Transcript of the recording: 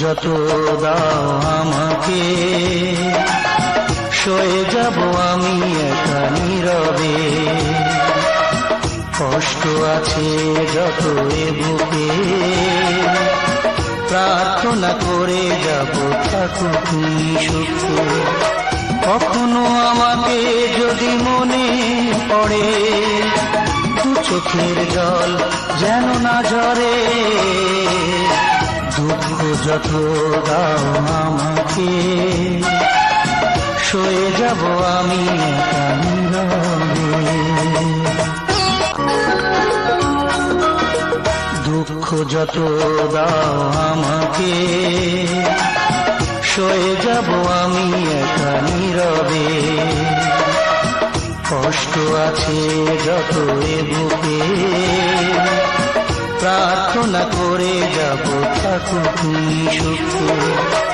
যত দাও আমাকে, সয়ে যাব আমি একা নীরবে। কষ্ট আছে যত এ বুকে, প্রার্থনা করে যাব থাকুক তুমি সুখে। কখনো আমাকে যদি মনে পড়ে, দু চোখের জল যেন না ঝরে। দুঃখ যত দাও আমাকে, সয়ে যাব আমি একা নীরবে। দুঃখ যত দাও আমাকে, সয়ে যাব আমি একা নীরবে। কষ্ট আছে যত এ বুকে, প্রার্থনা করে যাব থাকুক তুমি সুখে।